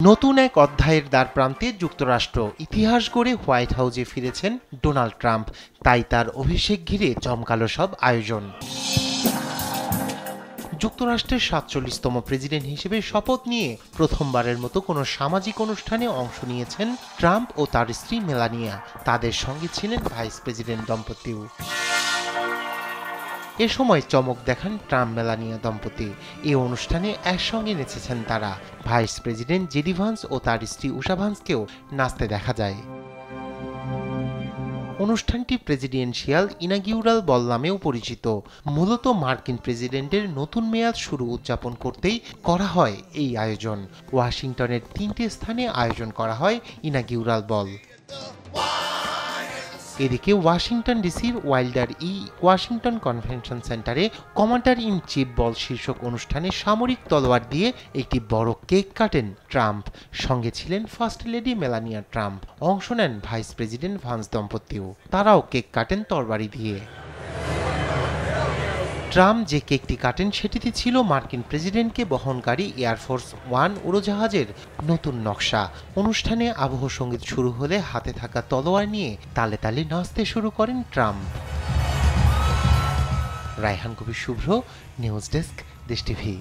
নতুন এক অধ্যায়ের দ্বারপ্রান্তে যুক্তরাষ্ট্র ইতিহাস গড়ে হোয়াইট হাউসে ফিরেছেন ডোনাল্ড ট্রাম্প। তাই তার অভিষেক ঘিরে জমকালো সব আয়োজন। যুক্তরাষ্ট্রের ৪৭তম প্রেসিডেন্ট হিসেবে শপথ নিয়ে প্রথমবারের মতো কোনো সামাজিক অনুষ্ঠানে অংশ নিয়েছেন ট্রাম্প ও তার স্ত্রী মেলানিয়া। তাদের সঙ্গে ছিলেন ভাইস প্রেসিডেন্ট দম্পতিও। এ সময় চমক দেখান ট্রাম্প মেলানিয়া দম্পতি। এই অনুষ্ঠানে একসঙ্গে নেচেছেন তারা। ভাইস প্রেসিডেন্ট জেডি ভান্স ও তার স্ত্রী উষা ভান্সকেও নাচতে দেখা যায়। অনুষ্ঠানটি প্রেসিডেন্সিয়াল ইনাগিউরাল বল নামেও পরিচিত। মূলত মার্কিন প্রেসিডেন্টের নতুন মেয়াদ শুরু উদযাপন করতেই করা হয় এই আয়োজন। ওয়াশিংটনের ৩টে স্থানে আয়োজন করা হয় ইনাগিউরাল বল। এদিকে ওয়াশিংটন ডিসির ওয়াশিংটন কনভেনশন সেন্টারে কমান্ডার ইন চিফ বল শীর্ষক অনুষ্ঠানে সামরিক তলোয়ার দিয়ে একটি বড় কেক কাটেন ট্রাম্প। সঙ্গে ছিলেন ফার্স্ট লেডি মেলানিয়া ট্রাম্প। অংশ নেন ভাইস প্রেসিডেন্ট ভান্স দম্পতিও। তারাও কেক কাটেন তরবারি দিয়ে। ট্রাম্প যে কেকটি কাটেন সেটিতে ছিল মার্কিন প্রেসিডেন্টকে বহনকারী এয়ারফোর্স ওয়ান উড়োজাহাজের নতুন নকশা। অনুষ্ঠানে আবহ সঙ্গীত শুরু হলে হাতে থাকা তলোয়ার নিয়ে তালে তালে নাচতে শুরু করেন ট্রাম্প। রায়হান কবির শুভ্র, নিউজ ডেস্ক, দেশ টিভি।